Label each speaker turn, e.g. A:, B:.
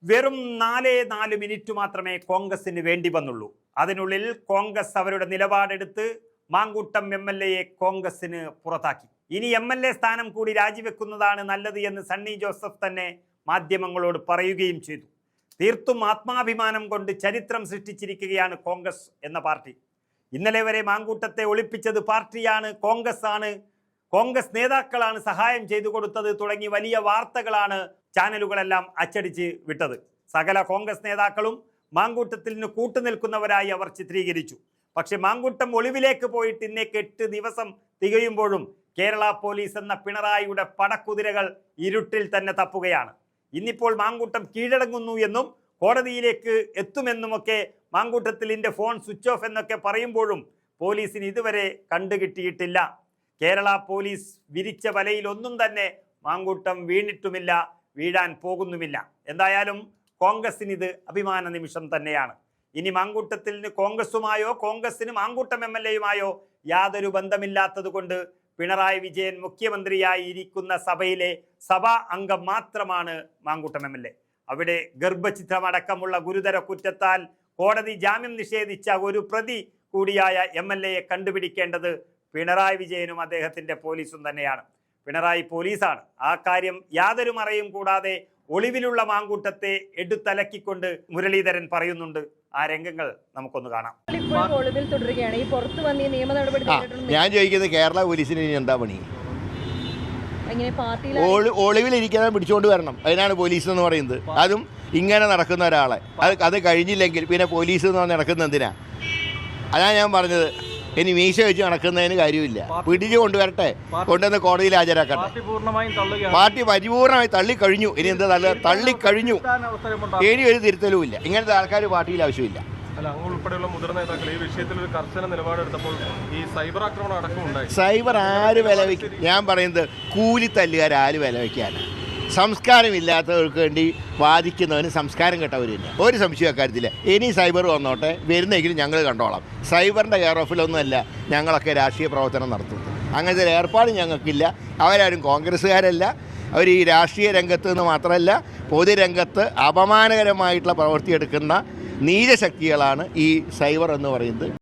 A: വെറും 4 മിനിറ്റ് മാത്രമേ കോൺഗ്രസിന് വേണ്ടി വന്നുള്ളൂ. അതിനുള്ളിൽ കോൺഗ്രസ് അവരുടെ നിലപാടെടുത്ത് മാങ്കൂട്ടം MLA കോൺഗ്രസിന് പുറത്താക്കി. ഇനി MLA സ്ഥാനം കൂടി രാജിവെക്കുന്നതാണ് നല്ലത് എന്ന് സണ്ണി ജോസഫ് തന്നെ മാധ്യമങ്ങളോട് പറയുകയും ചെയ്തു. തീർത്തും ആത്മാഭിമാനം കൊണ്ട് ചരിത്രം സൃഷ്ടിച്ചിരിക്കുകയാണ് കോൺഗ്രസ് എന്ന പാർട്ടി. ഇന്നലെ വരെ മാങ്കൂട്ടത്തെ ഒളിപ്പിച്ചത് പാർട്ടിയാണ്, കോൺഗ്രസ് ആണ്, കോൺഗ്രസ് നേതാക്കളാണ് സഹായം ചെയ്തു കൊടുത്തത് തുടങ്ങി വലിയ വാർത്തകളാണ് ചാനലുകളെല്ലാം അച്ചടിച്ച് വിട്ടത്. സകല കോൺഗ്രസ് നേതാക്കളും മാങ്കൂട്ടത്തിന് കൂട്ടുനിൽക്കുന്നവരായി അവർ ചിത്രീകരിച്ചു. പക്ഷെ മാങ്കൂട്ടം ഒളിവിലേക്ക് പോയിട്ട് ഇന്നേക്ക് 8 ദിവസം തികയുമ്പോഴും കേരള പോലീസ് എന്ന പിണറായിയുടെ പടക്കുതിരകൾ ഇരുട്ടിൽ തന്നെ തപ്പുകയാണ്. ഇന്നിപ്പോൾ മാങ്കൂട്ടം കീഴടങ്ങുന്നു എന്നും കോടതിയിലേക്ക് എത്തുമെന്നുമൊക്കെ മാങ്കൂട്ടത്തിലിൻ്റെ ഫോൺ സ്വിച്ച് ഓഫ് എന്നൊക്കെ പറയുമ്പോഴും പോലീസിന് ഇതുവരെ കണ്ടുകിട്ടിയിട്ടില്ല. കേരള പോലീസ് വിരിച്ച വലയിൽ ഒന്നും തന്നെ മാങ്കൂട്ടം വീണിട്ടുമില്ല, വീഴാൻ പോകുന്നുമില്ല. എന്തായാലും കോൺഗ്രസിന് ഇത് അഭിമാന നിമിഷം തന്നെയാണ്. ഇനി മാങ്കൂട്ടത്തിന് കോൺഗ്രസുമായോ കോൺഗ്രസിന് മാങ്കൂട്ടം MLAയുമായോ യാതൊരു ബന്ധമില്ലാത്തത് കൊണ്ട് പിണറായി വിജയൻ മുഖ്യമന്ത്രിയായി ഇരിക്കുന്ന സഭയിലെ സഭാ അംഗം മാത്രമാണ് മാങ്കൂട്ടം MLA. അവിടെ ഗർഭചിത്രമടക്കമുള്ള ഗുരുതര കുറ്റത്താൽ കോടതി ജാമ്യം നിഷേധിച്ച ഒരു പ്രതി കൂടിയായ MLAയെ കണ്ടുപിടിക്കേണ്ടത് പിണറായി വിജയനും അദ്ദേഹത്തിൻ്റെ പോലീസും തന്നെയാണ്. പിണറായി പോലീസാണ്. ആ കാര്യം യാതൊരു മറയും കൂടാതെ ഒളിവിലുള്ള മാങ്കൂട്ടത്തെ എടുത്തലക്കിക്കൊണ്ട് മുരളീധരൻ പറയുന്നുണ്ട്. ആ രംഗങ്ങൾ നമുക്കൊന്ന് കാണാം.
B: ഞാൻ ചോദിക്കുന്നത് കേരള പോലീസിന് ഇനി എന്താ പണി? ഒളിവിലിരിക്കാതെ പിടിച്ചുകൊണ്ട് വരണം. അതിനാണ് പോലീസ് എന്ന് പറയുന്നത്. അതും ഇങ്ങനെ നടക്കുന്ന ഒരാളെ അത് കഴിഞ്ഞില്ലെങ്കിൽ പിന്നെ പോലീസ് എന്ന് പറഞ്ഞ് നടക്കുന്ന എന്തിനാ? അതാണ് ഞാൻ പറഞ്ഞത്. ഇനി മീശ വെച്ച് നടക്കുന്നതിന് കാര്യമില്ല. പിടിച്ച് കൊണ്ടുവരട്ടെ, കൊണ്ടുവന്ന് കോടതിയിൽ ഹാജരാക്കട്ടെ. പാർട്ടി പരിപൂർണമായി തള്ളിക്കഴിഞ്ഞു. ഇനി എന്താ തള്ളിക്കഴിഞ്ഞു. ഇനി ഒരു തിരുത്തലും ഇല്ല. ഇങ്ങനത്തെ ആൾക്കാർ പാർട്ടിയിൽ ആവശ്യമില്ല. സൈബർ ആര് വില വയ്ക്കും? ഞാൻ പറയുന്നത് കൂലിത്തല്ലുകാർ ആര് വില വയ്ക്കാനാണ്? സംസ്കാരമില്ലാത്തവർക്ക് വേണ്ടി വാദിക്കുന്നവന് സംസ്കാരം കെട്ടവർ തന്നെ. ഒരു സംശയം അക്കാര്യത്തില്ല. ഇനി സൈബർ വന്നോട്ടെ, വരുന്നെങ്കിലും ഞങ്ങൾ കണ്ടോളാം. സൈബറിൻ്റെ കെയർ ഓഫിലൊന്നുമല്ല ഞങ്ങളൊക്കെ രാഷ്ട്രീയ പ്രവർത്തനം നടത്തുന്നത്. അങ്ങനത്തെ ഒരു ഏർപ്പാട് ഞങ്ങൾക്കില്ല. അവരാരും കോൺഗ്രസ്സുകാരല്ല. അവർ ഈ രാഷ്ട്രീയ രംഗത്ത് നിന്ന് മാത്രമല്ല പൊതുരംഗത്ത് അപമാനകരമായിട്ടുള്ള പ്രവൃത്തി എടുക്കുന്ന നീചശക്തികളാണ് ഈ സൈബർ എന്ന് പറയുന്നത്.